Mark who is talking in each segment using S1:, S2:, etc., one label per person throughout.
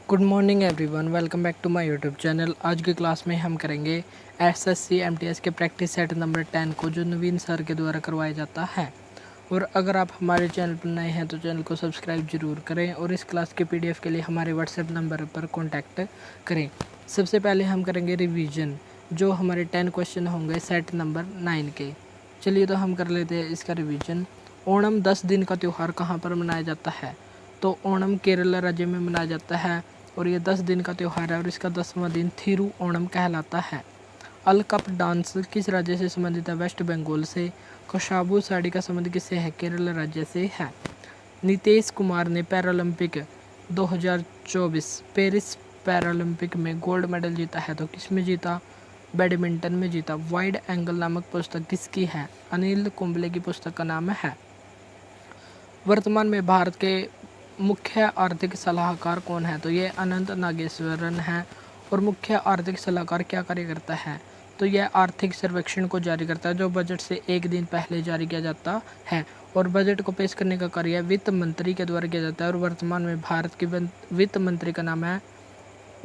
S1: Good morning everyone, welcome back to my YouTube channel. आज की class में हम करेंगे एसएससी एमटीएस के प्रैक्टिस सेट नंबर 10 को, जो नवीन सर के द्वारा करवाया जाता है। और अगर आप हमारे चैनल पर नए हैं तो चैनल को सब्सक्राइब जरूर करें और इस क्लास के पीडीएफ के लिए हमारे व्हाट्सएप नंबर पर कॉन्टैक्ट करें। सबसे पहले हम करेंगे रिवीजन, जो हमारे 10 क्वेश्चन होंगे सेट नंबर 9 के। चलिए तो हम कर लेते हैं इसका रिवीजन। ओणम 10 दिन का त्यौहार कहाँ पर मनाया जाता है? तो ओणम केरल राज्य में मनाया जाता है और ये 10 दिन का त्यौहार है और इसका 10वां दिन थिरु ओणम कहलाता है। अल कप डांस किस राज्य से संबंधित है? वेस्ट बंगाल से। कशाबू साड़ी का संबंध किससे है? केरल राज्य से है। नीतीश कुमार ने पैरालंपिक 2024 पेरिस पैरालंपिक में गोल्ड मेडल जीता है, तो किस में जीता? बैडमिंटन में जीता। वाइड एंगल नामक पुस्तक किसकी है? अनिल कुंबले की पुस्तक का नाम है। वर्तमान में भारत के मुख्य आर्थिक सलाहकार कौन है? तो ये अनंत नागेश्वरन है। और मुख्य आर्थिक सलाहकार क्या कार्य करता है? तो यह आर्थिक सर्वेक्षण को जारी करता है, जो बजट से एक दिन पहले जारी किया जाता है। और बजट को पेश करने का कार्य वित्त मंत्री के द्वारा किया जाता है। और वर्तमान में भारत की वित्त मंत्री का नाम है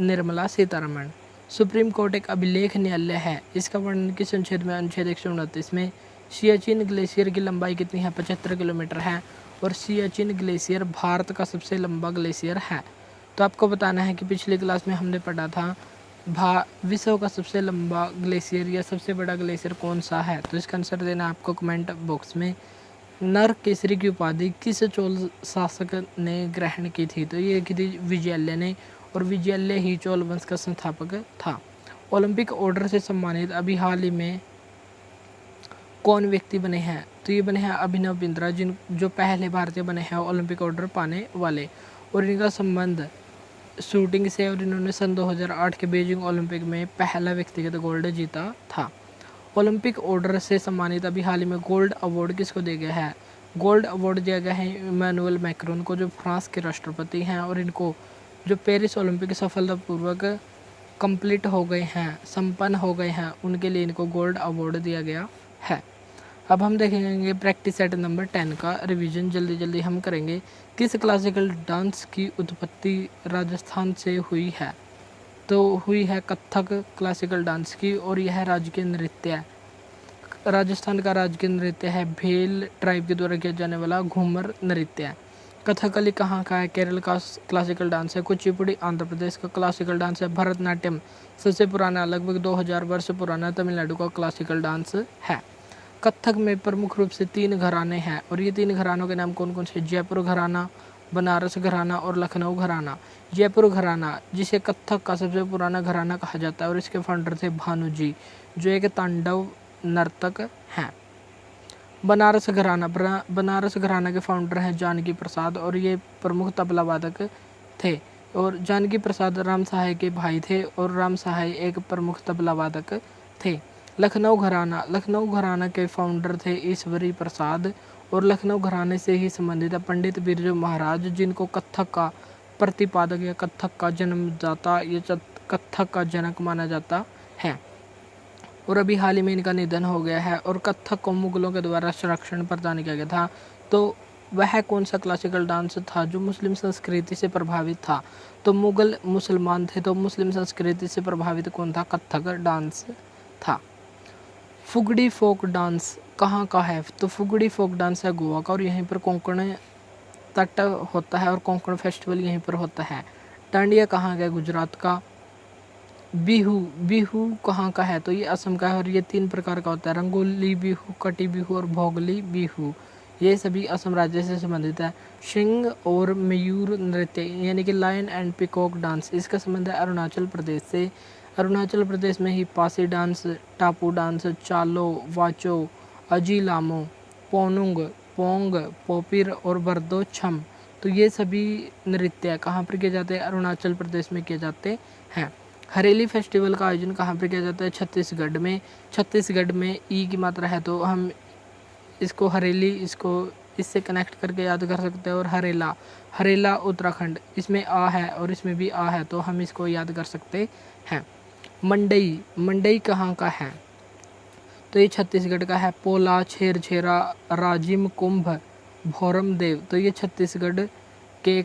S1: निर्मला सीतारमण। सुप्रीम कोर्ट एक अभिलेख न्यायालय है, इसका वर्णन किस अनुच्छेद में? अनुच्छेद 129 में। सियाचिन ग्लेशियर की लंबाई कितनी है? 75 किलोमीटर है। और सियाचिन ग्लेशियर भारत का सबसे लंबा ग्लेशियर है। तो आपको बताना है कि पिछली क्लास में हमने पढ़ा था विश्व का सबसे लंबा ग्लेशियर या सबसे बड़ा ग्लेशियर कौन सा है? तो इसका आंसर देना आपको कमेंट बॉक्स में। नर केसरी की उपाधि किस चोल शासक ने ग्रहण की थी? तो ये की थी विजयालय ने, और विजयालय ही चोल वंश का संस्थापक था। ओलंपिक ऑर्डर से सम्मानित अभी हाल ही में कौन व्यक्ति बने हैं? तो ये बने हैं अभिनव बिंद्रा, जो पहले भारतीय बने हैं ओलंपिक ऑर्डर पाने वाले। और इनका संबंध शूटिंग से, और इन्होंने सन 2008 के बीजिंग ओलंपिक में पहला व्यक्तिगत गोल्ड जीता था। ओलंपिक ऑर्डर से सम्मानित अभी हाल ही में गोल्ड अवार्ड किसको दिया गया है? गोल्ड अवार्ड दिया गया है इमैनुअल मैक्रोन को, जो फ्रांस के राष्ट्रपति हैं। और इनको जो पेरिस ओलंपिक सफलतापूर्वक कंप्लीट हो गए हैं, संपन्न हो गए हैं, उनके लिए इनको गोल्ड अवार्ड दिया गया है। अब हम देखेंगे प्रैक्टिस सेट नंबर 10 का रिवीजन। जल्दी हम करेंगे। किस क्लासिकल डांस की उत्पत्ति राजस्थान से हुई है? तो हुई है कथक क्लासिकल डांस की, और यह राजकीय नृत्य है। राजस्थान का राजकीय नृत्य है। भेल ट्राइब के द्वारा किया जाने वाला घूमर नृत्य है। कथकली कहाँ का है? केरल का क्लासिकल डांस है। कुचिपुड़ी आंध्र प्रदेश का क्लासिकल डांस है। भरतनाट्यम सबसे पुराना, लगभग 2000 वर्ष पुराना तमिलनाडु का क्लासिकल डांस है। कथक में प्रमुख रूप से 3 घराने हैं, और ये 3 घरानों के नाम कौन कौन से? जयपुर घराना, बनारस घराना और लखनऊ घराना। जयपुर घराना, जिसे कथक का सबसे पुराना घराना कहा जाता है, और इसके फाउंडर थे भानु जी, जो एक तांडव नर्तक हैं। बनारस घराना के फाउंडर हैं जानकी प्रसाद, और ये प्रमुख तबला वादक थे। और जानकी प्रसाद राम सहाय के भाई थे, और राम सहाय एक प्रमुख तबला वादक थे। लखनऊ घराना के फाउंडर थे ईश्वरी प्रसाद, और लखनऊ घराने से ही संबंधित है पंडित बिरजू महाराज, जिनको कथक का प्रतिपादक या कथक का जन्मदाता या कथक का जनक माना जाता है। और अभी हाल ही में इनका निधन हो गया है। और कथक को मुगलों के द्वारा संरक्षण प्रदान किया गया था। तो वह कौन सा क्लासिकल डांस था जो मुस्लिम संस्कृति से प्रभावित था? तो मुगल मुसलमान थे, तो मुस्लिम संस्कृति से प्रभावित कौन था? कथक डांस था। फुगड़ी फोक डांस कहाँ का है? तो फुगड़ी फोक डांस है गोवा का, और यहीं पर कोंकण तट होता है, और कोंकण फेस्टिवल यहीं पर होता है। डांडिया कहाँ का? गुजरात का। बिहू कहाँ का है? तो ये असम का है, और ये 3 प्रकार का होता है। रंगोली बिहू, कटी बिहू और भोगली बिहू, ये सभी असम राज्य से संबंधित है। सिंह और मयूर नृत्य यानी कि लायन एंड पिकॉक डांस, इसका संबंध है अरुणाचल प्रदेश से। अरुणाचल प्रदेश में ही पासी डांस, टापू डांस, चालो, वाचो, अजीलामो, पोनुंग, पोंग, पोपिर और बर्दो छम, तो ये सभी नृत्य कहाँ पर किए जाते हैं? अरुणाचल प्रदेश में किए जाते हैं। हरेली फेस्टिवल का आयोजन कहाँ पर किया जाता है? छत्तीसगढ़ में। छत्तीसगढ़ में ई की मात्रा है, तो हम इसको हरेली, इसको इससे कनेक्ट करके याद कर सकते हैं। और हरेला उत्तराखंड, इसमें आ है और इसमें भी आ है, तो हम इसको याद कर सकते हैं। मंडई कहाँ का है? तो ये छत्तीसगढ़ का है। पोला, छेरछेरा, राजिम, कुंभ, भौरम देव, तो ये छत्तीसगढ़ के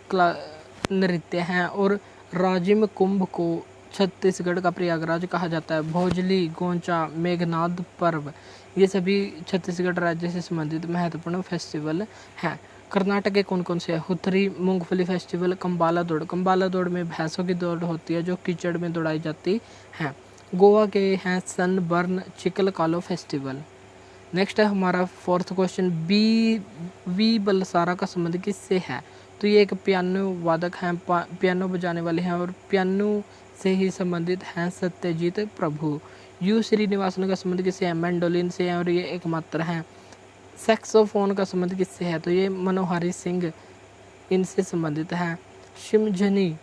S1: नृत्य हैं। और राजिम कुंभ को छत्तीसगढ़ का प्रयागराज कहा जाता है। भोजली, गोंचा, मेघनाद पर्व ये सभी छत्तीसगढ़ राज्य से संबंधित महत्वपूर्ण फेस्टिवल हैं। कर्नाटक के कौन कौन से हैं? हुथरी मूंगफली फेस्टिवल, कंबाला दौड़। कंबाला दौड़ में भैंसों की दौड़ होती है जो कीचड़ में दौड़ाई जाती है। गोवा के हैं सनबर्न चिकल कालो फेस्टिवल। नेक्स्ट है हमारा फोर्थ क्वेश्चन, वी बलसारा का संबंध किससे है? तो ये एक पियानो वादक हैं, पियानो बजाने वाले हैं और पियानो से ही संबंधित हैं सत्यजीत प्रभु। यू श्रीनिवासन का संबंध किससे है? मैंडोलिन से है और ये एकमात्र हैं। सैक्सोफोन का संबंध किससे है? तो ये मनोहरी सिंह इनसे संबंधित हैं। शिमझनी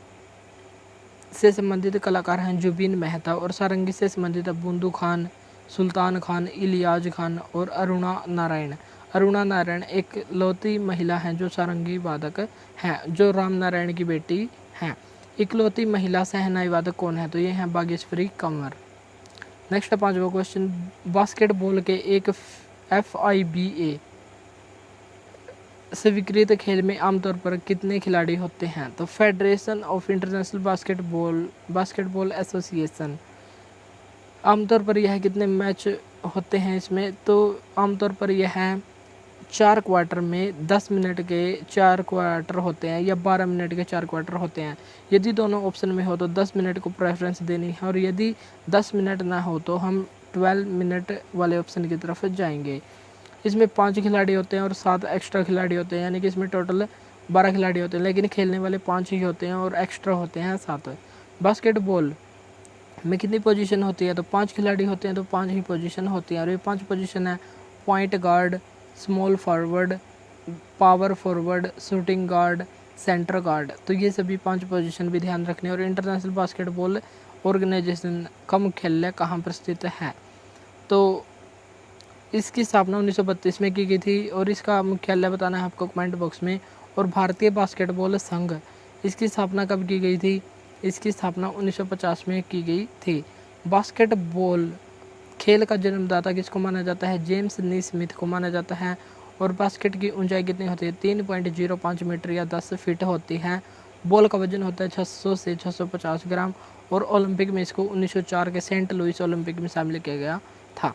S1: से संबंधित कलाकार हैं जुबीन मेहता और सारंगी से संबंधित बुंदू खान, सुल्तान खान, इलियाज खान और अरुणा नारायण। अरुणा नारायण एक लौती महिला हैं जो सारंगी वादक हैं, जो राम नारायण की बेटी हैं। इकलौती महिला सहनाई वादक कौन है? तो ये हैं बागेश्वरी कंवर। नेक्स्ट है पांचवा क्वेश्चन, बास्केटबॉल के एक FIBA स्वीकृत खेल में आमतौर पर कितने खिलाड़ी होते हैं? तो federation of international basketball association. आमतौर पर यह कितने मैच होते हैं इसमें? तो आमतौर पर यह है 4 क्वार्टर में 10 मिनट के 4 क्वार्टर होते हैं या 12 मिनट के 4 क्वार्टर होते हैं। यदि दोनों ऑप्शन में हो तो 10 मिनट को प्रेफरेंस देनी है और यदि 10 मिनट ना हो तो हम 12 मिनट वाले ऑप्शन की तरफ जाएंगे। इसमें 5 खिलाड़ी होते हैं और 7 एक्स्ट्रा खिलाड़ी होते हैं, यानी कि इसमें टोटल 12 खिलाड़ी होते हैं, लेकिन खेलने वाले 5 ही होते हैं और एक्स्ट्रा होते हैं 7। बास्केटबॉल में कितनी पोजीशन होती है? तो 5 खिलाड़ी होते हैं तो 5 ही पोजीशन होती है और ये 5 पोजीशन है point guard, small forward, power forward, shooting guard, centre guard. तो ये सभी 5 पोजीशन भी ध्यान रखने। और इंटरनेशनल बास्केटबॉल ऑर्गेनाइजेशन का मुख्यालय कहाँ पर स्थित है? तो इसकी स्थापना 1932 में की गई थी और इसका मुख्यालय बताना है आपको कमेंट बॉक्स में। और भारतीय बास्केटबॉल संघ, इसकी स्थापना कब की गई थी? इसकी स्थापना 1950 में की गई थी। बास्केटबॉल खेल का जन्मदाता किसको माना जाता है? जेम्स नीस्मिथ को माना जाता है। और बास्केट की ऊंचाई कितनी होती है? 3.05 मीटर या 10 फीट होती है। बॉल का वजन होता है 600 से 650 ग्राम और ओलंपिक में इसको 1904 के सेंट लुइस ओलंपिक में शामिल किया गया था।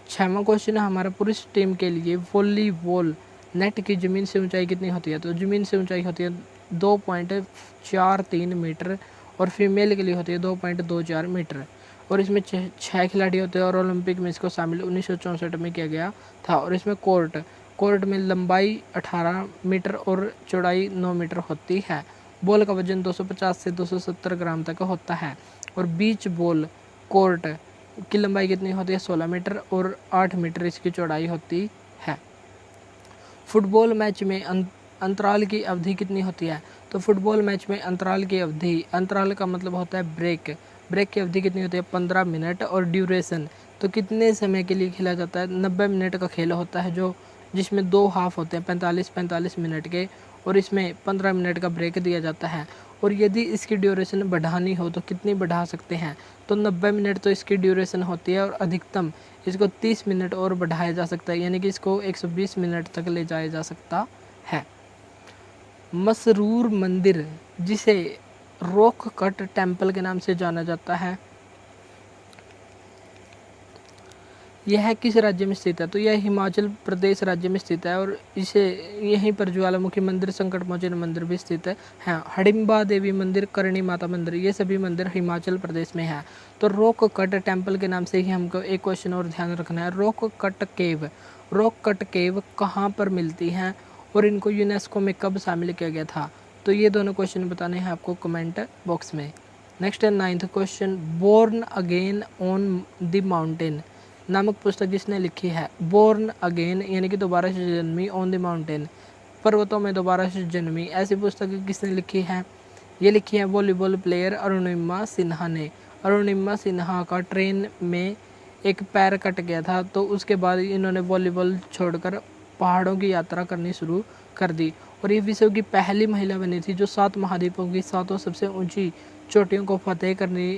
S1: 6वां क्वेश्चन है हमारा, पुरुष टीम के लिए वॉलीबॉल नेट की ज़मीन से ऊंचाई कितनी होती है? तो ज़मीन से ऊंचाई होती है 2.43 मीटर और फीमेल के लिए होती है 2.24 मीटर। और इसमें 6 खिलाड़ी होते हैं और ओलंपिक में इसको शामिल 1964 में किया गया था। और इसमें कोर्ट में लंबाई 18 मीटर और चौड़ाई 9 मीटर होती है। बॉल का वजन 250 से 270 ग्राम तक होता है। और बीच बॉल कोर्ट की लंबाई कितनी होती है? 16 मीटर और 8 मीटर इसकी चौड़ाई होती है। फुटबॉल मैच में अंतराल की अवधि कितनी होती है? तो फुटबॉल मैच में अंतराल की अवधि, अंतराल का मतलब होता है ब्रेक की अवधि कितनी होती है? 15 मिनट। और ड्यूरेशन तो कितने समय के लिए खेला जाता है? 90 मिनट का खेल होता है जिसमें 2 हाफ होते हैं 45 मिनट के और इसमें 15 मिनट का ब्रेक दिया जाता है। और यदि इसकी ड्यूरेशन बढ़ानी हो तो कितनी बढ़ा सकते हैं? तो 90 मिनट तो इसकी ड्यूरेशन होती है और अधिकतम इसको 30 मिनट और बढ़ाया जा सकता है, यानी कि इसको 120 मिनट तक ले जाया जा सकता है। मसरूर मंदिर, जिसे रॉक कट टेम्पल के नाम से जाना जाता है, यह किस राज्य में स्थित है? तो यह हिमाचल प्रदेश राज्य में स्थित है और इसे यहीं पर ज्वालामुखी मंदिर, संकट मोचन मंदिर भी स्थित है। हडिम्बा देवी मंदिर, करणी माता मंदिर, ये सभी मंदिर हिमाचल प्रदेश में है। तो रॉक कट टेम्पल के नाम से ही हमको एक क्वेश्चन और ध्यान रखना है, रॉक कट केव कहाँ पर मिलती हैं और इनको यूनेस्को में कब शामिल किया गया था? तो ये दोनों क्वेश्चन बताने हैं आपको कमेंट बॉक्स में। नेक्स्ट है 9th question, born again on the mountain नामक पुस्तक किसने लिखी है? बोर्न अगेन यानी कि दोबारा से जन्मी, ऑन द माउंटेन पर्वतों में दोबारा से जन्मी, ऐसी पुस्तक किसने लिखी है? ये लिखी है वॉलीबॉल प्लेयर अरुणिमा सिन्हा ने। अरुणिमा सिन्हा का ट्रेन में एक पैर कट गया था तो उसके बाद इन्होंने वॉलीबॉल छोड़कर पहाड़ों की यात्रा करनी शुरू कर दी और ये विश्व की पहली महिला बनी थी जो 7 महाद्वीपों की 7 सबसे ऊंची चोटियों को फतेह करने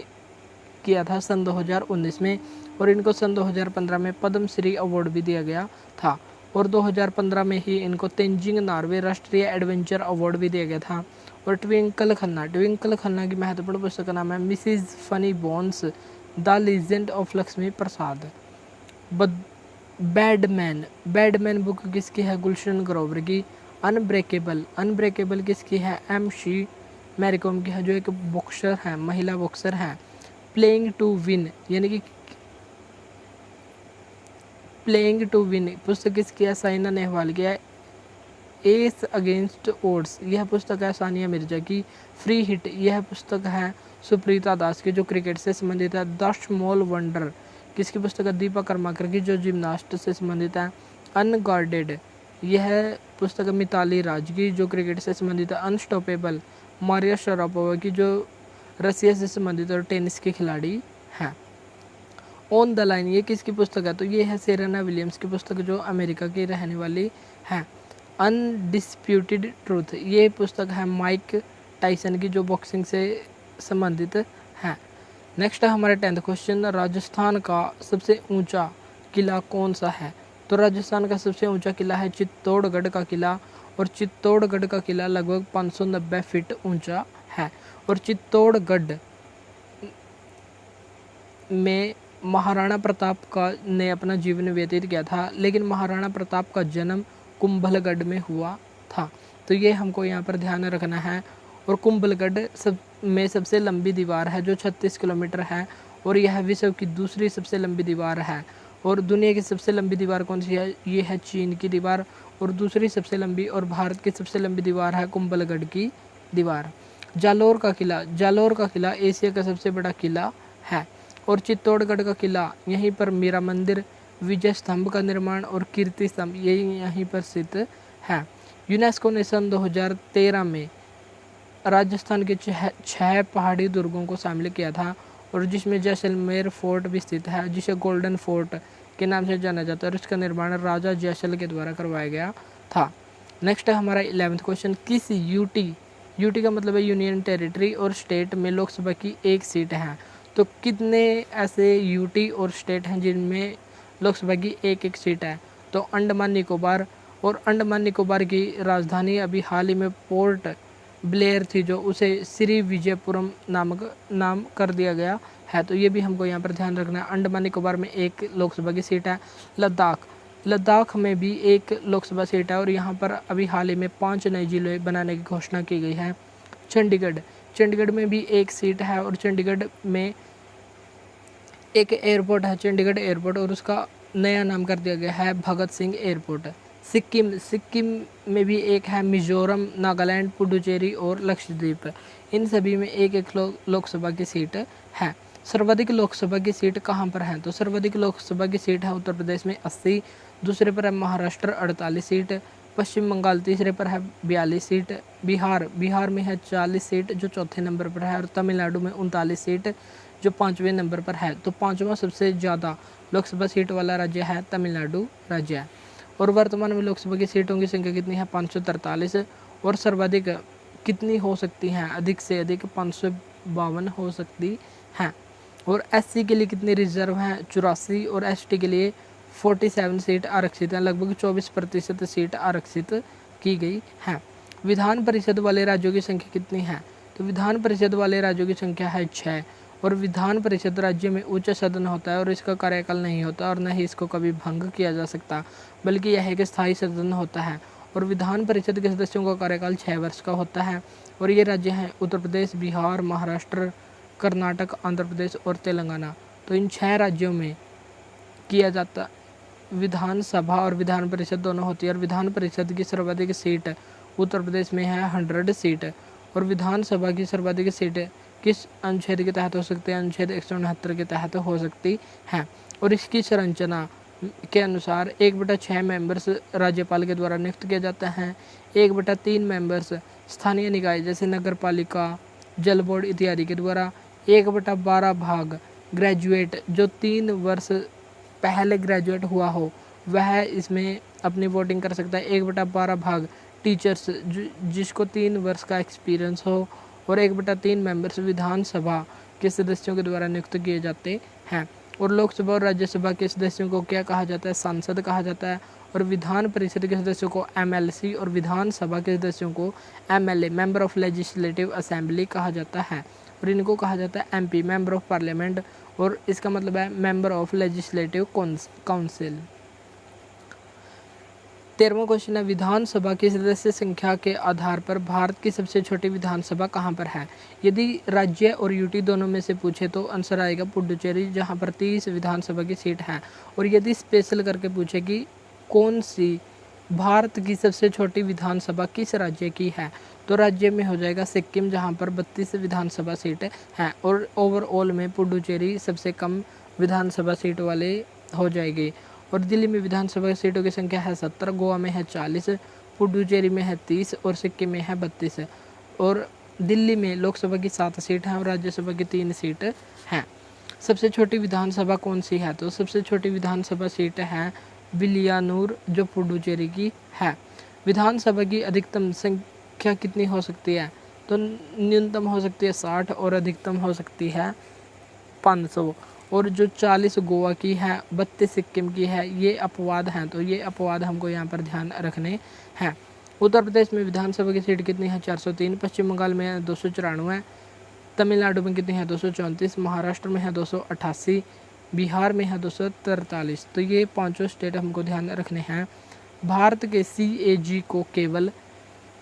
S1: किया था सन 2019 में। और इनको सन 2015 में पद्म श्री अवार्ड भी दिया गया था और 2015 में ही इनको तेंजिंग नॉर्वे राष्ट्रीय एडवेंचर अवार्ड भी दिया गया था। और ट्विंकल खन्ना की महत्वपूर्ण पुस्तक का नाम है Mrs funny bones, the legend of Lakshmi Prasad. Badman book किसकी है? गुलशन ग्रोवर की। अनब्रेकेबल किसकी है? एम सी मैरीकॉम की है, जो एक बॉक्सर है, महिला बॉक्सर है। प्लेइंग टू विन यानी कि प्लेइंग टू विन पुस्तक किसकी है? साइना नेहवाल की है। एस अगेंस्ट ओड्स यह पुस्तक है सानिया मिर्जा की। फ्री हिट यह पुस्तक है सुप्रीता दास की, जो क्रिकेट से संबंधित है। द स्मॉल वंडर किसकी पुस्तक है? दीपक कर्माकर की, जो जिम्नास्ट से संबंधित है। अनगार्डेड यह पुस्तक मिताली राज की, जो क्रिकेट से संबंधित है। अनस्टॉपेबल मारिया शरापोवा की, जो रसिया से संबंधित और टेनिस की खिलाड़ी हैं। ऑन द लाइन ये किसकी पुस्तक है? तो ये है सेरेना विलियम्स की पुस्तक, जो अमेरिका की रहने वाली है। अनडिस्प्यूटेड ट्रूथ ये पुस्तक है माइक टाइसन की, जो बॉक्सिंग से संबंधित है। नेक्स्ट है हमारा 10th क्वेश्चन, राजस्थान का सबसे ऊंचा किला कौन सा है? तो राजस्थान का सबसे ऊंचा किला है चित्तौड़गढ़ का किला, और चित्तौड़गढ़ का किला लगभग 590 फीट ऊंचा है। और चित्तौड़गढ़ में महाराणा प्रताप का ने अपना जीवन व्यतीत किया था, लेकिन महाराणा प्रताप का जन्म कुंभलगढ़ में हुआ था, तो ये हमको यहाँ पर ध्यान रखना है। और कुंभलगढ़ में सबसे लंबी दीवार है, जो 36 किलोमीटर है, और यह विश्व की दूसरी सबसे लंबी दीवार है। और दुनिया की सबसे लंबी दीवार कौन सी है? ये है चीन की दीवार। और दूसरी सबसे लंबी और भारत की सबसे लंबी दीवार है कुंभलगढ़ की दीवार। जालोर का किला एशिया का सबसे बड़ा किला है। और चित्तौड़गढ़ का किला, यहीं पर मीरा मंदिर, विजय स्तंभ का निर्माण और कीर्ति स्तंभ यहीं पर स्थित है। यूनेस्को ने सन 2013 में राजस्थान के 6 पहाड़ी दुर्गों को शामिल किया था, और जिसमें जैसलमेर फोर्ट भी स्थित है, जिसे गोल्डन फोर्ट के नाम से जाना जाता है, और इसका निर्माण राजा जैसल के द्वारा करवाया गया था। नेक्स्ट है हमारा 11th क्वेश्चन, किस यूटी का मतलब है यूनियन टेरिटरी और स्टेट में लोकसभा की एक सीट है? तो कितने ऐसे यूटी और स्टेट हैं जिनमें लोकसभा की एक सीट है? तो अंडमान निकोबार, और अंडमान निकोबार की राजधानी अभी हाल ही में पोर्ट ब्लेयर थी, जो उसे श्री विजयपुरम नाम कर दिया गया है, तो ये भी हमको यहाँ पर ध्यान रखना है। अंडमान निकोबार में एक लोकसभा की सीट है। लद्दाख में भी एक लोकसभा सीट है, और यहाँ पर अभी हाल ही में 5 नए जिले बनाने की घोषणा की गई है। चंडीगढ़ में भी एक सीट है, और चंडीगढ़ में एक एयरपोर्ट है, चंडीगढ़ एयरपोर्ट, और उसका नया नाम कर दिया गया है भगत सिंह एयरपोर्ट। सिक्किम में भी एक है। मिजोरम, नागालैंड, पुडुचेरी और लक्षद्वीप, इन सभी में एक लोकसभा की सीट है। सर्वाधिक लोकसभा की सीट कहाँ पर है? तो सर्वाधिक लोकसभा की सीट है उत्तर प्रदेश में 80, दूसरे पर है महाराष्ट्र 48 सीट, पश्चिम बंगाल तीसरे पर है 42 सीट, बिहार में है 40 सीट जो चौथे नंबर पर है, और तमिलनाडु में 39 सीट जो 5वें नंबर पर है। तो 5वां सबसे ज़्यादा लोकसभा सीट वाला राज्य है तमिलनाडु राज्य है। और वर्तमान में लोकसभा की सीटों की संख्या कितनी है? 543, और सर्वाधिक कितनी हो सकती हैं? अधिक से अधिक 552 हो सकती हैं। और एससी के लिए कितनी रिजर्व हैं? 84, और एसटी के लिए 47 सीट आरक्षित हैं, लगभग 24% सीट आरक्षित की गई हैं। विधान परिषद वाले राज्यों की संख्या कितनी है? तो विधान परिषद वाले राज्यों की संख्या है 6, और विधान परिषद राज्य में उच्च सदन होता है, और इसका कार्यकाल नहीं होता, और न ही इसको कभी भंग किया जा सकता, बल्कि यह एक स्थायी सदन होता है। और विधान परिषद के सदस्यों का कार्यकाल 6 वर्ष का होता है, और ये राज्य हैं उत्तर प्रदेश, बिहार, महाराष्ट्र, कर्नाटक, आंध्र प्रदेश और तेलंगाना। तो इन 6 राज्यों में किया जाता विधानसभा और विधान परिषद दोनों होती है। और विधान परिषद की सर्वाधिक सीट उत्तर प्रदेश में है 100 सीट, और विधानसभा की सर्वाधिक सीट किस अनुच्छेद के तहत हो सकती है? अनुच्छेद 169 के तहत हो सकती है। और इसकी संरचना के अनुसार 1/6 मेंबर्स राज्यपाल के द्वारा नियुक्त किए जाते हैं, 1/3 मेंबर्स स्थानीय निकाय जैसे नगर पालिका, जल बोर्ड इत्यादि के द्वारा, 1/12 भाग ग्रेजुएट जो 3 वर्ष पहले ग्रेजुएट हुआ हो वह इसमें अपनी वोटिंग कर सकता है, 1/12 भाग टीचर्स जिसको 3 वर्ष का एक्सपीरियंस हो, और 1/3 मेंबर्स विधानसभा के सदस्यों के द्वारा नियुक्त किए जाते हैं। और लोकसभा और राज्यसभा के सदस्यों को क्या कहा जाता है? सांसद कहा जाता है। और विधान परिषद के सदस्यों को MLC और विधानसभा के सदस्यों को MLA member of legislative assembly कहा जाता है, और इनको कहा जाता है MP मेंबर ऑफ पार्लियामेंट, और इसका मतलब है मेंबर ऑफ लेजिस्लेटिव काउंसिल। 13वां क्वेश्चन है, विधानसभा की सदस्य संख्या के आधार पर भारत की सबसे छोटी विधानसभा कहाँ पर है? यदि राज्य और यूटी दोनों में से पूछे तो आंसर आएगा पुडुचेरी, जहाँ पर 30 विधानसभा की सीट है। और यदि स्पेशल करके पूछे कि कौन सी भारत की सबसे छोटी विधानसभा किस राज्य की है, तो राज्य में हो जाएगा सिक्किम, जहाँ पर 32 विधानसभा सीट हैं, और ओवरऑल में पुडुचेरी सबसे कम विधानसभा सीट वाले हो जाएगी। और दिल्ली में विधानसभा सीटों की संख्या है 70, गोवा में है 40, पुडुचेरी में है 30 और सिक्किम में है 32। और दिल्ली में लोकसभा की 7 सीट हैं और राज्यसभा की 3 सीट हैं। सबसे छोटी विधानसभा कौन सी है? तो सबसे छोटी विधानसभा सीट है विलियानूर, जो पुडुचेरी की है। विधानसभा की अधिकतम संख्या कितनी हो सकती है? तो न्यूनतम हो सकती है 60 और अधिकतम हो सकती है 500। और जो 40 गोवा की है, 32 सिक्किम की है, ये अपवाद हैं, तो ये अपवाद हमको यहाँ पर ध्यान रखने हैं। उत्तर प्रदेश में विधानसभा की सीट कितनी है? 403, पश्चिम बंगाल में है 294, तमिलनाडु में कितनी है? 234, महाराष्ट्र में है 288, बिहार में है 243। तो ये 5 स्टेट हमको ध्यान रखने हैं। भारत के CAG को केवल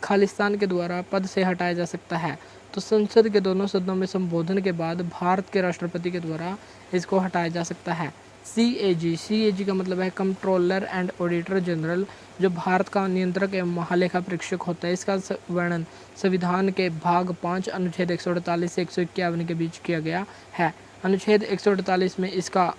S1: खालिस्तान के द्वारा पद से हटाया जा सकता है, तो संसद के दोनों सदनों में संबोधन के बाद भारत के राष्ट्रपति के द्वारा इसको हटाया जा सकता है। CAG का मतलब है कंट्रोलर एंड ऑडिटर जनरल, जो भारत का नियंत्रक एवं महालेखा परीक्षक होता है। इसका वर्णन संविधान के भाग 5 अनुच्छेद 148 से 151 के बीच किया गया है। अनुच्छेद 148 में इसका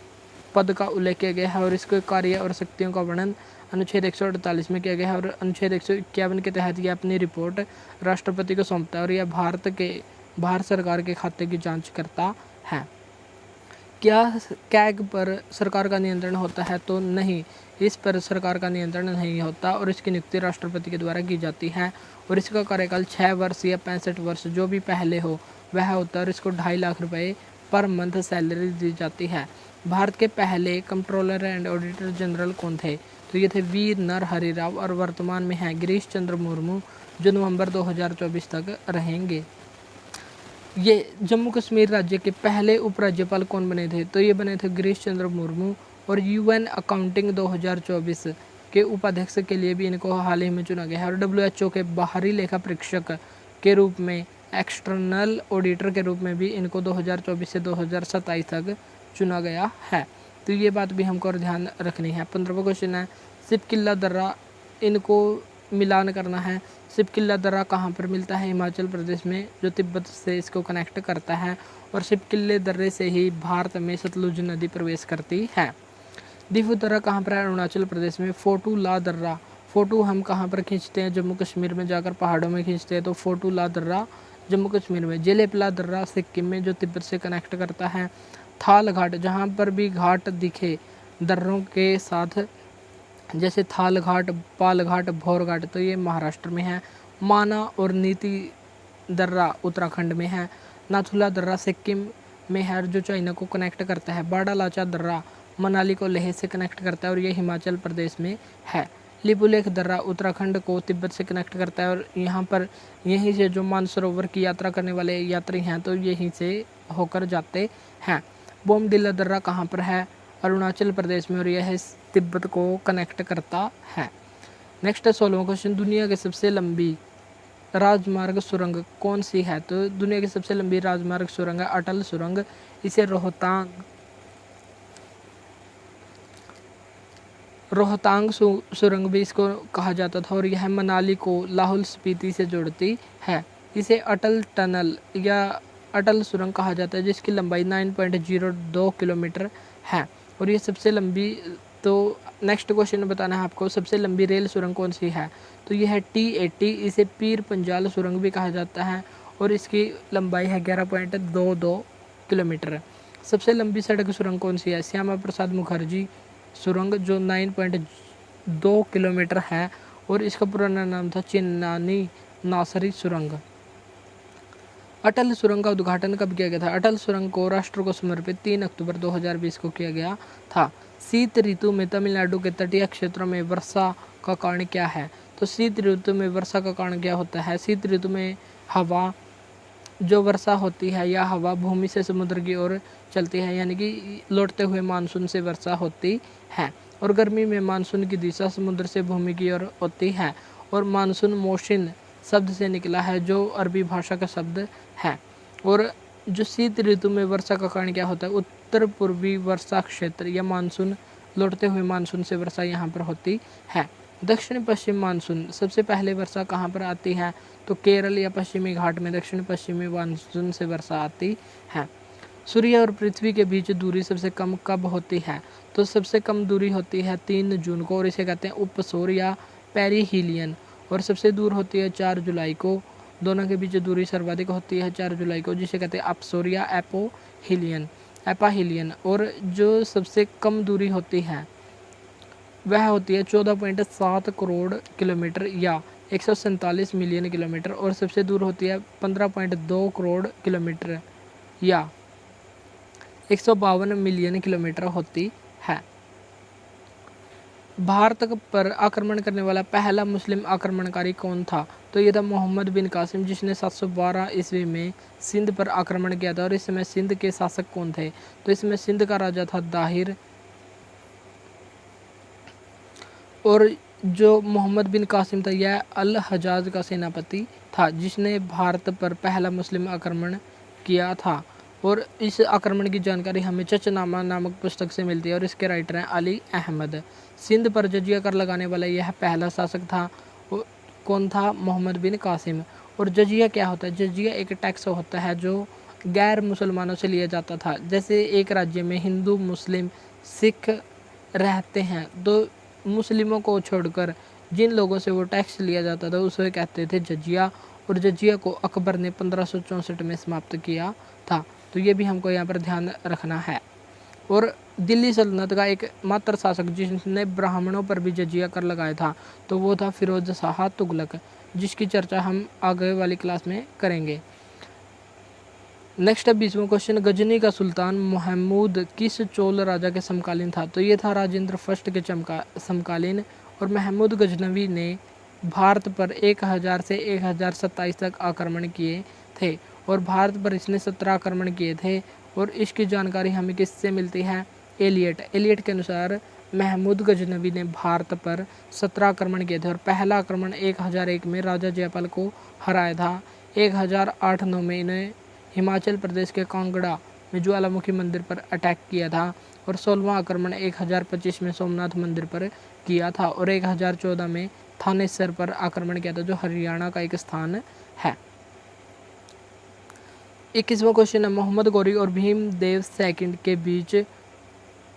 S1: पद का उल्लेख किया गया है और इसके कार्य और शक्तियों का वर्णन अनुच्छेद 148 में किया गया है। और अनुच्छेद 151 के तहत यह अपनी रिपोर्ट राष्ट्रपति को सौंपता है और यह भारत सरकार के खाते की जांच करता है। क्या कैग पर सरकार का नियंत्रण होता है? तो नहीं, इस पर सरकार का नियंत्रण नहीं होता और इसकी नियुक्ति राष्ट्रपति के द्वारा की जाती है। और इसका कार्यकाल 6 वर्ष या 65 वर्ष जो भी पहले हो वह होता है, और इसको 2.5 लाख रुपये पर मंथ सैलरी दी जाती है। भारत के पहले कंट्रोलर एंड ऑडिटर जनरल कौन थे? तो ये थे वी नरहरि राव, और वर्तमान में हैं गिरीश चंद्र मुर्मू, जो नवंबर 2024 तक रहेंगे। ये जम्मू कश्मीर राज्य के पहले उपराज्यपाल कौन बने थे? तो ये बने थे गिरीश चंद्र मुर्मू। और UN अकाउंटिंग 2024 के उपाध्यक्ष के लिए भी इनको हाल ही में चुना गया है। और WHO के बाहरी लेखा परीक्षक के रूप में, एक्सटर्नल ऑडिटर के रूप में भी इनको 2024 से 2027 तक चुना गया है। तो ये बात भी हमको ध्यान रखनी है। 15वां क्वेश्चन है, सिपकिल्ला दर्रा, इनको मिलान करना है। सिपकिल्ला दर्रा कहाँ पर मिलता है? हिमाचल प्रदेश में, जो तिब्बत से इसको कनेक्ट करता है। और सिपकिल्ले दर्रे से ही भारत में सतलुज नदी प्रवेश करती है। दिफू दर्रा कहाँ पर है? अरुणाचल प्रदेश में। फोटू ला दर्रा, फोटो हम कहाँ पर खींचते हैं? जम्मू कश्मीर में जाकर पहाड़ों में खींचते हैं, तो फोटू ला दर्रा जम्मू कश्मीर में। जेलेपला दर्रा सिक्किम में, जो तिब्बत से कनेक्ट करता है। थाल घाट, जहाँ पर भी घाट दिखे दर्रों के साथ, जैसे थाल घाट, पाल घाट, भौर घाट, तो ये महाराष्ट्र में है। माना और नीति दर्रा उत्तराखंड में है। नाथुला दर्रा सिक्किम में है, जो चाइना को कनेक्ट करता है। बाड़ा लाचा दर्रा मनाली को लेह से कनेक्ट करता है और ये हिमाचल प्रदेश में है। लिपुलेख दर्रा उत्तराखंड को तिब्बत से कनेक्ट करता है और यहाँ पर यहीं से जो मानसरोवर की यात्रा करने वाले यात्री हैं तो यहीं से होकर जाते हैं। बोमडिला दर्रा कहाँ पर है? अरुणाचल प्रदेश में, और यह तिब्बत को कनेक्ट करता है। नेक्स्ट है 16वां क्वेश्चन, दुनिया की सबसे लंबी राजमार्ग सुरंग कौन सी है? तो दुनिया की सबसे लंबी राजमार्ग सुरंग है अटल सुरंग। इसे रोहतांग सुरंग भी इसको कहा जाता था और यह मनाली को लाहौल स्पीति से जोड़ती है। इसे अटल टनल या अटल सुरंग कहा जाता है, जिसकी लंबाई 9.02 किलोमीटर है और ये सबसे लंबी। तो नेक्स्ट क्वेश्चन बताना है आपको, सबसे लंबी रेल सुरंग कौन सी है? तो यह है T80। इसे पीर पंजाल सुरंग भी कहा जाता है और इसकी लंबाई है 11.22 किलोमीटर। सबसे लंबी सड़क सुरंग कौन सी है? श्यामा प्रसाद मुखर्जी सुरंग, जो 9.2 किलोमीटर है और इसका पुराना नाम था चिन्नानी नासरी सुरंग। अटल सुरंग का उद्घाटन कब किया गया था? अटल सुरंग को राष्ट्र को समर्पित 3 अक्टूबर 2020 को किया गया था। शीत ऋतु में तमिलनाडु के तटीय क्षेत्रों में वर्षा का कारण क्या है? तो शीत ऋतु में वर्षा का कारण क्या होता है? शीत ऋतु में हवा जो वर्षा होती है या हवा भूमि से समुद्र की ओर चलती है, यानी कि लौटते हुए मानसून से वर्षा होती है। और गर्मी में मानसून की दिशा समुद्र से भूमि की ओर होती है। और मानसून मौसिन शब्द से निकला है जो अरबी भाषा का शब्द है। और जो शीत ऋतु में वर्षा का कारण क्या होता है? उत्तर पूर्वी वर्षा क्षेत्र या मानसून लौटते हुए मानसून से वर्षा यहाँ पर होती है। दक्षिण पश्चिम मानसून सबसे पहले वर्षा कहाँ पर आती है? तो केरल या पश्चिमी घाट में दक्षिण पश्चिमी मानसून से वर्षा आती है। सूर्य और पृथ्वी के बीच दूरी सबसे कम कब होती है? तो सबसे कम दूरी होती है 3 जून को, और इसे कहते हैं उपसौर या पेरिहीलियन। और सबसे दूर होती है 4 जुलाई को। दोनों के बीच दूरी सर्वाधिक होती है 4 जुलाई को, जिसे कहते हैं अपसौर या एपाहीलियन। और जो सबसे कम दूरी होती है वह होती है 14.7 करोड़ किलोमीटर या 147 मिलियन किलोमीटर। और सबसे दूर होती है 15.2 करोड़ किलोमीटर या 152 मिलियन किलोमीटर होती है। भारत पर आक्रमण करने वाला पहला मुस्लिम आक्रमणकारी कौन था? तो ये था मोहम्मद बिन कासिम, जिसने 712 ईस्वी में सिंध पर आक्रमण किया था। और इस समय सिंध के शासक कौन थे? तो इसमें सिंध का राजा था दाहिर। और जो मोहम्मद बिन कासिम था यह अल हजाज का सेनापति था, जिसने भारत पर पहला मुस्लिम आक्रमण किया था। और इस आक्रमण की जानकारी हमें चचनामा नामक पुस्तक से मिलती है, और इसके राइटर हैं अली अहमद। सिंध पर जजिया कर लगाने वाला यह पहला शासक था। कौन था? मोहम्मद बिन कासिम। और जजिया क्या होता है? जजिया एक टैक्स होता है जो गैर मुसलमानों से लिया जाता था। जैसे एक राज्य में हिंदू, मुस्लिम, सिख रहते हैं, तो मुस्लिमों को छोड़कर जिन लोगों से वो टैक्स लिया जाता था उसे कहते थे जजिया। और जजिया को अकबर ने 1564 में समाप्त किया था। तो ये भी हमको यहाँ पर ध्यान रखना है। और दिल्ली सल्तनत का एक मात्र शासक जिसने ब्राह्मणों पर भी जजिया कर लगाया था, तो वो था फिरोज शाह तुगलक, जिसकी चर्चा हम आगे वाली क्लास में करेंगे। नेक्स्ट है 20वां क्वेश्चन, गजनी का सुल्तान महमूद किस चोल राजा के समकालीन था? तो ये था राजेंद्र फर्स्ट के समकालीन। और महमूद गजनवी ने भारत पर 1000 से 1027 तक आक्रमण किए थे। और भारत पर इसने 17 आक्रमण किए थे। और इसकी जानकारी हमें किससे मिलती है? एलियट के अनुसार महमूद गजनवी ने भारत पर 17 आक्रमण किए थे। और पहला आक्रमण 1001 में राजा जयपाल को हराया था। 1008-9 में इन्हें हिमाचल प्रदेश के कांगड़ा में ज्वालामुखी मंदिर पर अटैक किया था। और 16वां आक्रमण 1025 में सोमनाथ मंदिर पर किया था। और 1014 में थानेसर पर आक्रमण किया था, जो हरियाणा का एक स्थान है। 21वां क्वेश्चन है, मोहम्मद गौरी और भीमदेव सेकंड के बीच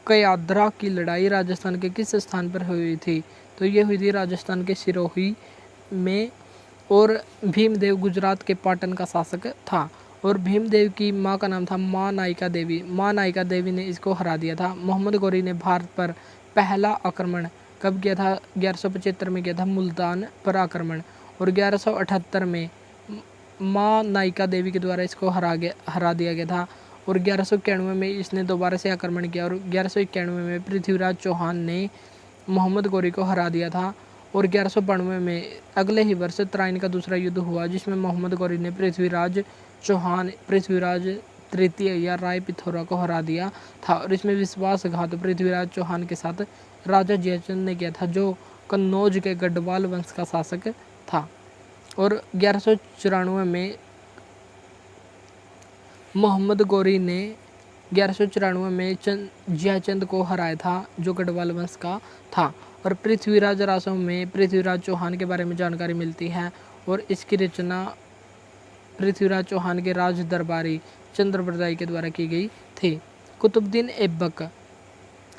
S1: कयाद्रा की लड़ाई राजस्थान के किस स्थान पर हुई थी? तो ये हुई थी राजस्थान के सिरोही में। और भीमदेव गुजरात के पाटन का शासक था। और भीमदेव की माँ का नाम था माँ नायिका देवी। माँ नायिका देवी ने इसको हरा दिया था। मोहम्मद गौरी ने भारत पर पहला आक्रमण कब किया था? 1175 में किया था, मुल्तान पर आक्रमण। और 1178 में माँ नायिका देवी के द्वारा इसको हरा दिया गया था। और 1191 में इसने दोबारा से आक्रमण किया। और 1191 में पृथ्वीराज चौहान ने मोहम्मद गौरी को हरा दिया था। और 1192 में अगले ही वर्ष तराइन का दूसरा युद्ध हुआ, जिसमें मोहम्मद गौरी ने पृथ्वीराज तृतीय या राय पिथौरा को हरा दिया था। और इसमें विश्वासघात पृथ्वीराज चौहान के साथ राजा जयचंद ने किया था, जो कन्नौज के गढ़वाल वंश का शासक था। और 1194 में मोहम्मद गौरी ने 1194 में जयचंद को हराया था, जो गढ़वाल वंश का था। और पृथ्वीराज रासों में पृथ्वीराज चौहान के बारे में जानकारी मिलती है। और इसकी रचना पृथ्वीराज चौहान के राज दरबारी चंद्रप्रदाई के द्वारा की गई थी। कुतुबुद्दीन ऐबक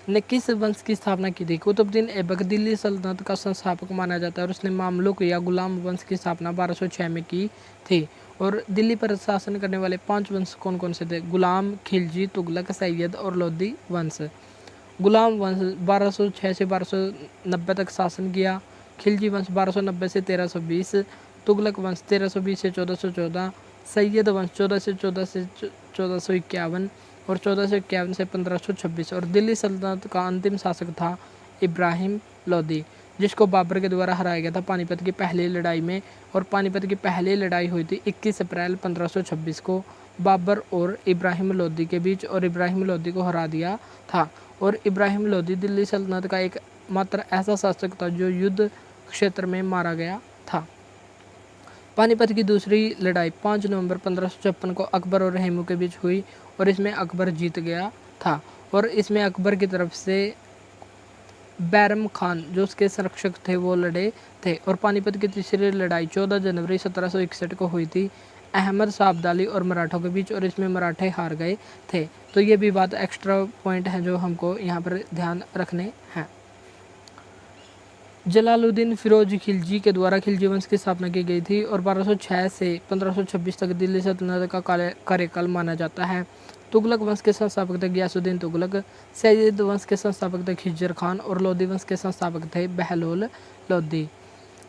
S1: ने किस वंश की स्थापना की थी? कुतुबुद्दीन ऐबक दिल्ली सल्तनत का संस्थापक माना जाता है। और उसने मामलुक या गुलाम वंश की स्थापना 1206 में की थी। और दिल्ली पर शासन करने वाले 5 वंश कौन कौन से थे? गुलाम, खिलजी, तुगलक, सैयद और लोधी वंश। गुलाम वंश 1206 से 1290 तक शासन किया। खिलजी वंश 1290 से 1320, तुगलक वंश 1320 से 1414, सैयद वंश 14 से 1451 और 1451 से 1526। और दिल्ली सल्तनत का अंतिम शासक था इब्राहिम लोदी, जिसको बाबर के द्वारा हराया गया था पानीपत की पहली लड़ाई में। और पानीपत की पहली लड़ाई हुई थी 21 अप्रैल 1526 को बाबर और इब्राहिम लोदी के बीच, और इब्राहिम लोदी को हरा दिया था। और इब्राहिम लोदी दिल्ली सल्तनत का एक मात्र ऐसा शासक था जो युद्ध क्षेत्र में मारा गया था। पानीपत की दूसरी लड़ाई 5 नवंबर 1556 को अकबर और हेमू के बीच हुई, और इसमें अकबर जीत गया था। और इसमें अकबर की तरफ से बैरम खान जो उसके संरक्षक थे वो लड़े थे। और पानीपत की तीसरी लड़ाई 14 जनवरी 1761 को हुई थी अहमद शाह अब्दाली और मराठों के बीच, और इसमें मराठे हार गए थे। तो ये भी बात एक्स्ट्रा पॉइंट है जो हमको यहाँ पर ध्यान रखने हैं। जलालुद्दीन फिरोज खिलजी के द्वारा खिलजी वंश की स्थापना की गई थी, और 1206 से 1526 तक दिल्ली सल्तनत का कार्यकाल माना जाता है। तुगलक वंश के संस्थापक थे गियासुद्दीन तुगलक, सैयद वंश के संस्थापक थे खिज्जर खान, और लोदी वंश के संस्थापक थे बहलोल लोदी।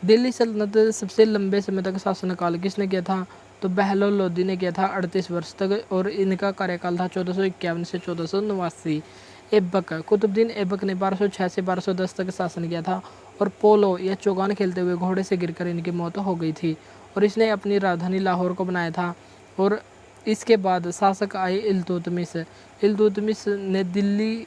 S1: दिल्ली सल्तनत सबसे लंबे समय तक शासनकाल किसने किया था? तो बहलोल लोदी ने किया था 38 वर्ष तक, और इनका कार्यकाल था 1451 से 1489। ऐबक कुतुबुद्दीन ऐबक ने 1206 से 1210 तक शासन किया था, और पोलो या चौगान खेलते हुए घोड़े से गिरकर इनकी मौत हो गई थी, और इसने अपनी राजधानी लाहौर को बनाया था। और इसके बाद शासक आए इल्तुतमिश। इल्तुतमिश ने दिल्ली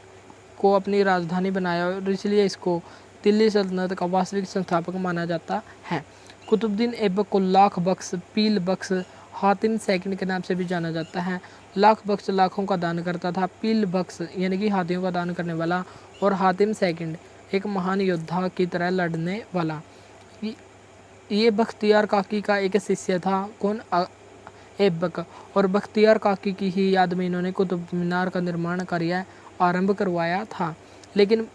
S1: को अपनी राजधानी बनाया, और इसलिए इसको दिल्ली सल्तनत का वास्तविक संस्थापक माना जाता है। कुतुबुद्दीन ऐबक को लाख बख्श, पील बख्श, हातिम सेकंड के नाम से भी जाना जाता है। लाख बख्श लाखों का दान करता था, पील बख्श यानी कि हाथियों का दान करने वाला, और हातिम सेकंड एक महान योद्धा की तरह लड़ने वाला। ये बख्तियार काकी का एक शिष्य था। कौन? ऐबक। और बख्तियार काकी की ही याद में इन्होंने कुतुब मीनार का निर्माण कार्य आरंभ करवाया था, लेकिन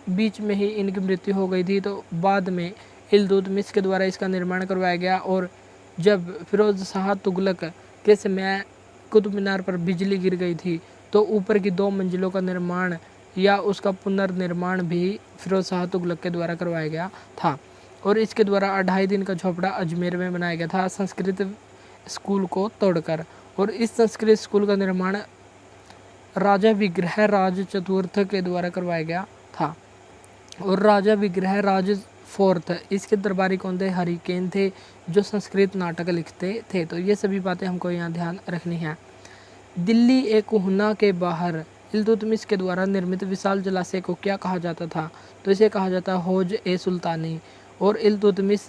S1: बीच में ही इनकी मृत्यु हो गई थी। तो बाद में इल्तुतमिश के द्वारा इसका निर्माण करवाया गया, और जब फिरोज शाह तुगलक के समय कुतुब मीनार पर बिजली गिर गई थी, तो ऊपर की 2 मंजिलों का निर्माण या उसका पुनर्निर्माण भी फिरोज शाह तुगलक के द्वारा करवाया गया था। और इसके द्वारा 2.5 दिन का झोपड़ा अजमेर में बनाया गया था संस्कृत स्कूल को तोड़कर। और इस संस्कृत स्कूल का निर्माण राजा विग्रह राज चतुर्थ के द्वारा करवाया गया था। और राजा विग्रह राज फोर्थ इसके दरबारी कौन थे? हरिकेन थे, जो संस्कृत नाटक लिखते थे। तो ये सभी बातें हमको यहाँ ध्यान रखनी है। दिल्ली ए कुहना के बाहर इल्तुतमिश के द्वारा निर्मित विशाल जलाशय को क्या कहा जाता था? तो इसे कहा जाता है हौज ए सुल्तानी। और इल्तुतमिश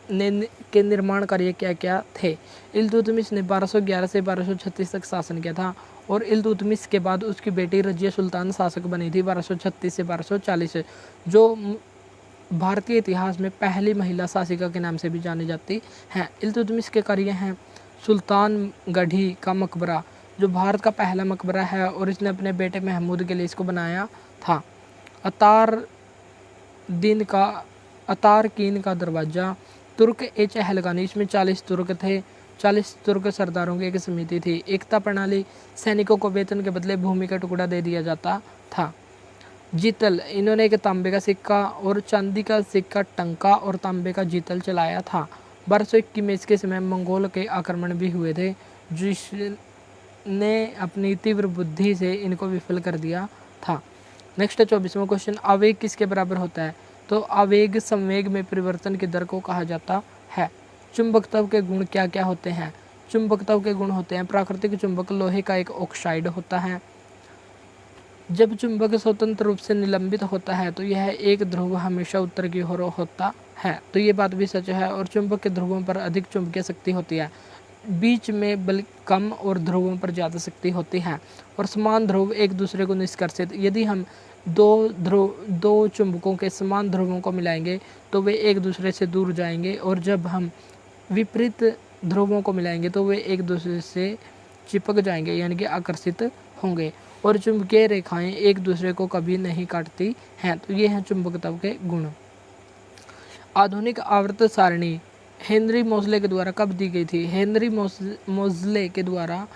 S1: के निर्माण कार्य क्या क्या थे? इल्तुतमिश ने 1211 से 1236 तक शासन किया था, और इल्तुतमिश के बाद उसकी बेटी रजिया सुल्तान शासक बनी थी 1236 से 1240, जो भारतीय इतिहास में पहली महिला शासिका के नाम से भी जानी जाती हैं। इल्तुतमिश के कार्य हैं सुल्तान गढ़ी का मकबरा, जो भारत का पहला मकबरा है, और इसने अपने बेटे महमूद के लिए इसको बनाया था। अतारकीन का दरवाज़ा, तुर्क ए चहलगानी, इसमें 40 तुर्क थे, 40 तुर्क सरदारों की एक समिति थी। एकता प्रणाली, सैनिकों को वेतन के बदले भूमि का टुकड़ा दे दिया जाता था। जीतल, इन्होंने एक तांबे का सिक्का और चांदी का सिक्का टंका और तांबे का जीतल चलाया था। 1221 में इसके समय मंगोल के आक्रमण भी हुए थे, जिसने अपनी तीव्र बुद्धि से इनको विफल कर दिया था। नेक्स्ट 24वां क्वेश्चन, आवेग किसके बराबर होता है? तो आवेग संवेग में परिवर्तन की दर को कहा जाता है। चुंबकत्व के गुण क्या क्या होते हैं? चुंबकत्व के गुण होते हैं प्राकृतिक चुंबक लोहे का एक ऑक्साइड होता है। जब चुंबक स्वतंत्र रूप से निलंबित होता है तो यह एक ध्रुव हमेशा उत्तर की ओर होता है। तो ये बात भी सच है। और चुंबक के ध्रुवों पर अधिक चुंबकीय शक्ति होती है, बीच में बल कम और ध्रुवों पर ज़्यादा शक्ति होती है। और समान ध्रुव एक दूसरे को निष्कर्षित, यदि हम दो चुंबकों के समान ध्रुवों को मिलाएंगे तो वे एक दूसरे से दूर जाएंगे, और जब हम विपरीत ध्रुवों को मिलाएंगे तो वे एक दूसरे से चिपक जाएंगे यानी कि आकर्षित होंगे। और चुंबकीय रेखाएं एक दूसरे को कभी नहीं काटती हैं। तो ये हैं चुंबकत्व के गुण। आधुनिक आवर्त सारणी हेनरी मोज़ले के द्वारा कब दी गई थी? हेनरी मोज़ले के द्वारा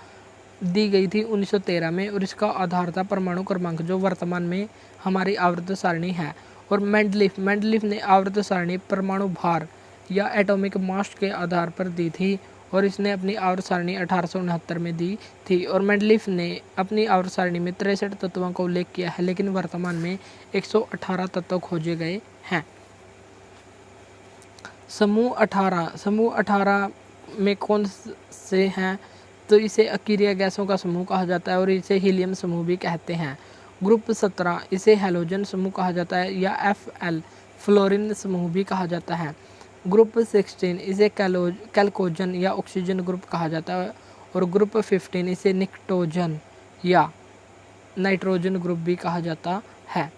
S1: दी गई थी 1913 में, और इसका आधार था परमाणु क्रमांक, जो वर्तमान में हमारी आवर्त सारणी है। और मेंडलीफ ने आवर्त सारणी परमाणु भार या एटॉमिक मास के आधार पर दी थी, और इसने अपनी आवर्त सारणी 1869 में दी थी। और मेंडलीफ ने अपनी आवर्त सारणी में 63 तत्वों का उल्लेख किया है, लेकिन वर्तमान में 118 तत्व खोजे गए हैं। समूह 18 में कौन से हैं? तो इसे अकीरिया गैसों का समूह कहा जाता है और इसे हीलियम समूह भी कहते हैं। ग्रुप 17 इसे हैलोजन समूह कहा जाता है या FL फ्लोरीन समूह भी कहा जाता है। ग्रुप 16 इसे कैल्कोजन या ऑक्सीजन ग्रुप कहा जाता है और ग्रुप 15 इसे निक्टोजन या नाइट्रोजन ग्रुप भी कहा जाता है।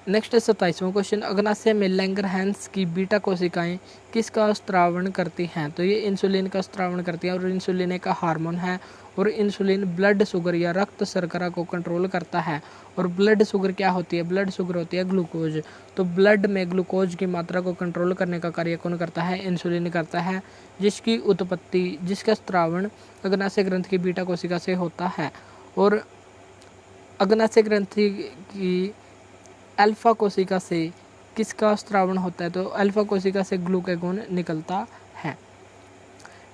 S1: नेक्स्ट 27वां क्वेश्चन, अग्नाशय में लैंगरहैंस की बीटा कोशिकाएं किसका स्त्रावण करती हैं? तो ये इंसुलिन का स्त्रावण करती हैं और इंसुलिन एक हार्मोन है और इंसुलिन ब्लड शुगर या रक्त शर्करा को कंट्रोल करता है। और ब्लड शुगर क्या होती है? ब्लड शुगर होती है ग्लूकोज। तो ब्लड में ग्लूकोज की मात्रा को कंट्रोल करने का कार्य कौन करता है? इंसुलिन करता है, जिसका स्त्रावण अग्नाशय ग्रंथि की बीटा कोशिका से होता है। और अग्नाशय ग्रंथि की अल्फा कोशिका से किसका स्त्रावण होता है? तो अल्फा कोशिका से ग्लूकागोन निकलता है।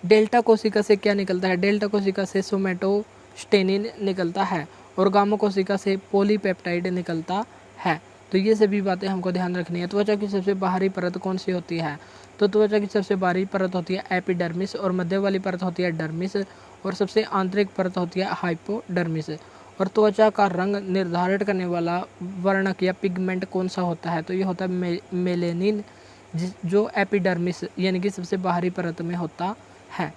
S1: डेल्टा कोशिका से क्या निकलता है? डेल्टा कोशिका से सोमेटोस्टेनिन निकलता है और गामा कोशिका से पॉलीपेप्टाइड निकलता है। तो ये सभी बातें हमको ध्यान रखनी है। त्वचा की सबसे बाहरी परत कौन सी होती है? तो त्वचा की सबसे बाहरी परत होती है एपिडर्मिस और मध्य वाली परत होती है डर्मिस और सबसे आंतरिक परत होती है हाइपोडर्मिस। और त्वचा का रंग निर्धारित करने वाला वर्णक या पिगमेंट कौन सा होता है? तो ये होता है मेलेनिन, जो एपिडर्मिस यानी कि सबसे बाहरी परत में होता है।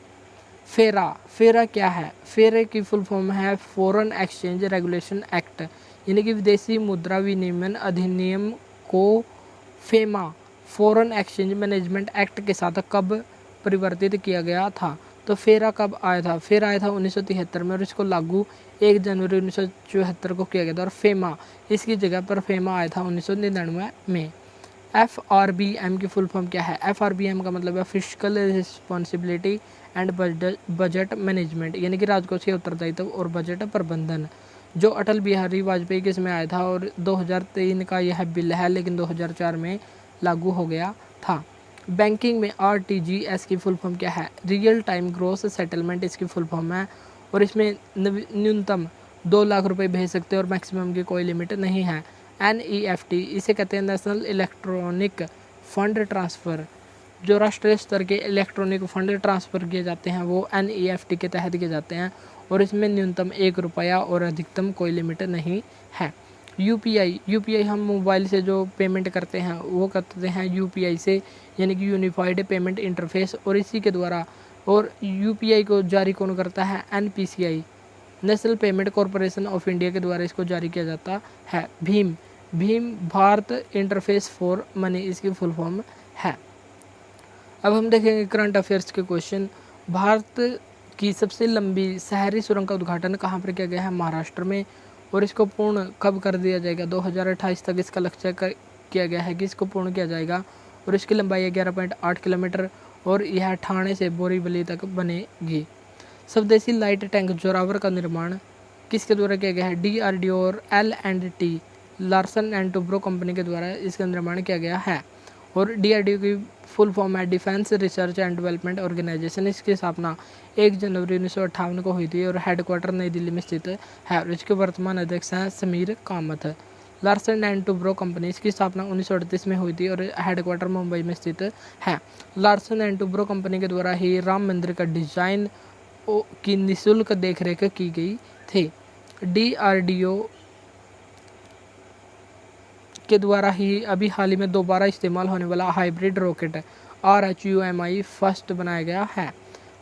S1: फेरा क्या है? फेरे की फुल फॉर्म है फॉरेन एक्सचेंज रेगुलेशन एक्ट, यानी कि विदेशी मुद्रा विनिमय अधिनियम को FEMA foreign exchange management act के साथ कब परिवर्तित किया गया था? तो फेरा कब आया था? फेरा आया था 1973 में और इसको लागू 1 जनवरी 1974 को किया गया था। और फेमा, इसकी जगह पर फेमा आया था 1999 में। FRBM की फुल फॉर्म क्या है? FRBM का मतलब है fiscal responsibility and budget management, यानी कि राजकोषीय उत्तरदायित्व और बजट प्रबंधन, जो अटल बिहारी वाजपेयी के समय आया था। और 2003 का यह बिल है, लेकिन 2004 में लागू हो गया था। बैंकिंग में RTGS की फुल फॉर्म क्या है? रियल टाइम ग्रॉस सेटलमेंट इसकी फुल फॉर्म है और इसमें न्यूनतम 2 लाख रुपए भेज सकते हैं और मैक्सिमम की कोई लिमिट नहीं है। NEFT इसे कहते हैं नेशनल इलेक्ट्रॉनिक फंड ट्रांसफ़र, जो राष्ट्रीय स्तर के इलेक्ट्रॉनिक फंड ट्रांसफ़र किए जाते हैं वो NEFT के तहत किए जाते हैं और इसमें न्यूनतम 1 रुपया और अधिकतम कोई लिमिट नहीं है। UPI हम मोबाइल से जो पेमेंट करते हैं वो करते हैं UPI से, यानी कि यूनिफाइड पेमेंट इंटरफेस, और इसी के द्वारा। और UPI को जारी कौन करता है? NPCI national payment corporation of India के द्वारा इसको जारी किया जाता है। Bhim Bharat interface for money इसकी फुल फॉर्म है। अब हम देखेंगे करंट अफेयर्स के क्वेश्चन। भारत की सबसे लंबी शहरी सुरंग का उद्घाटन कहाँ पर किया गया है? महाराष्ट्र में। और इसको पूर्ण कब कर दिया जाएगा? 2028 तक इसका लक्ष्य किया गया है कि इसको पूर्ण किया जाएगा। और इसकी लंबाई 11.8 किलोमीटर और यह ठाणे से बोरीवली तक बनेगी। स्वदेशी लाइट टैंक जोरावर का निर्माण किसके द्वारा किया गया है? DRDO और L&T Larsen and Toubro company के द्वारा इसका निर्माण किया गया है। और DRDO की फुल फॉर्म है defence research and development organisation. इसकी स्थापना 1 जनवरी 1958 को हुई थी और हेडक्वार्टर नई दिल्ली में स्थित है और इसके वर्तमान अध्यक्ष हैं Sameer Kamat. Larsen and Toubro company, इसकी स्थापना 1938 में हुई थी और हेडक्वार्टर मुंबई में स्थित है। लार्सन एंड टुब्रो कंपनी के द्वारा ही राम मंदिर का डिजाइन की निःशुल्क देखरेख की गई थी। DRDO के द्वारा ही अभी हाल ही में दोबारा इस्तेमाल होने वाला हाइब्रिड रॉकेट RHUMI फर्स्ट बनाया गया है।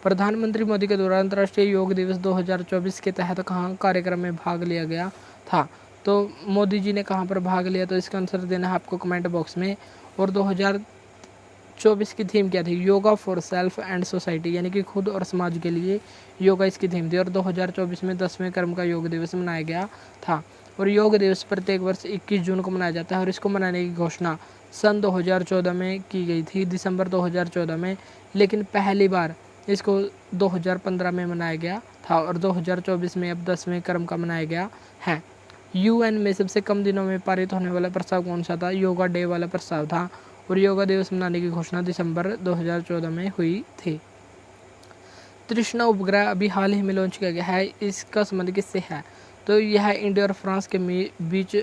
S1: प्रधानमंत्री मोदी के द्वारा अंतर्राष्ट्रीय योग दिवस 2024 के तहत कहाँ कार्यक्रम में भाग लिया गया था? तो मोदी जी ने कहाँ पर भाग लिया? तो इसका आंसर देना है आपको कमेंट बॉक्स में। और 2024 की थीम क्या थी? Yoga for self and society, यानी कि खुद और समाज के लिए योगा इसकी थीम थी। और 2024 में 10वें क्रम का योग दिवस मनाया गया था। और योग दिवस प्रत्येक वर्ष 21 जून को मनाया जाता है और इसको मनाने की घोषणा सन 2014 में की गई थी, दिसंबर 2014 में, लेकिन पहली बार इसको 2015 में मनाया गया था और 2024 में अब 10वें क्रम का मनाया गया है। UN में सबसे कम दिनों में पारित होने वाला प्रस्ताव कौन सा था? योगा डे वाला प्रस्ताव था और योगा दिवस मनाने की घोषणा दिसंबर 2014 में हुई थी। तृष्णा उपग्रह अभी हाल ही में लॉन्च किया गया है, इसका संबंध किससे है? तो यह इंडिया और फ्रांस के बीच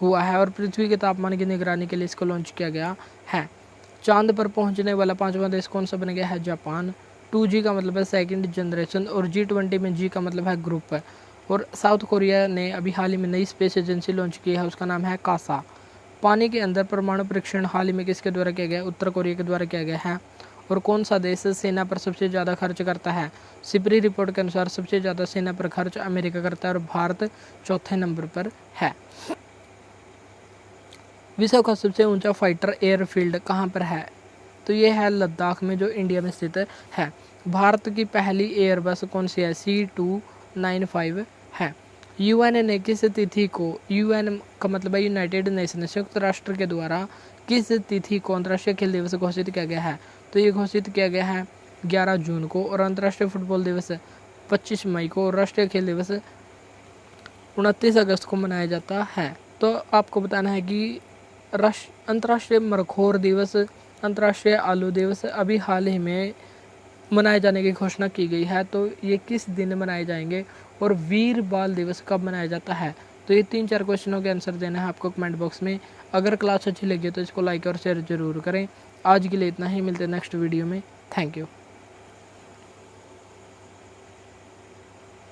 S1: हुआ है और पृथ्वी के तापमान की निगरानी के लिए इसको लॉन्च किया गया है। चांद पर पहुंचने वाला 5वां देश कौन सा बन गया है? जापान। 2G का मतलब है सेकंड जनरेशन और G20 में G का मतलब है ग्रुप है। और साउथ कोरिया ने अभी हाल ही में नई स्पेस एजेंसी लॉन्च की है, उसका नाम है कासा। पानी के अंदर परमाणु परीक्षण हाल ही में किसके द्वारा किया गया? उत्तर कोरिया के द्वारा किया गया है। और कौन सा देश सेना पर सबसे ज़्यादा खर्च करता है? सिपरी रिपोर्ट के अनुसार सबसे ज़्यादा सेना पर खर्च अमेरिका करता है और भारत चौथे नंबर पर है। विश्व का सबसे ऊंचा फाइटर एयरफील्ड कहाँ पर है? तो ये है लद्दाख में, जो इंडिया में स्थित है। भारत की पहली एयरबस कौन सी है? C295 है। यूएन ने किस तिथि को, यूएन का मतलब है यूनाइटेड नेशन, संयुक्त राष्ट्र के द्वारा किस तिथि को अंतर्राष्ट्रीय खेल दिवस घोषित किया गया है? तो ये घोषित किया गया है 11 जून को। और अंतर्राष्ट्रीय फुटबॉल दिवस 25 मई को और राष्ट्रीय खेल दिवस 29 अगस्त को मनाया जाता है। तो आपको बताना है कि अंतर्राष्ट्रीय मरखोर दिवस, अंतर्राष्ट्रीय आलू दिवस अभी हाल ही में मनाए जाने की घोषणा की गई है। तो ये किस दिन मनाए जाएंगे? और वीर बाल दिवस कब मनाया जाता है? तो ये 3-4 क्वेश्चनों के आंसर देना है आपको कमेंट बॉक्स में। अगर क्लास अच्छी लगी तो इसको लाइक और शेयर जरूर करें। आज के लिए इतना ही, मिलते हैं नेक्स्ट वीडियो में। Thank you.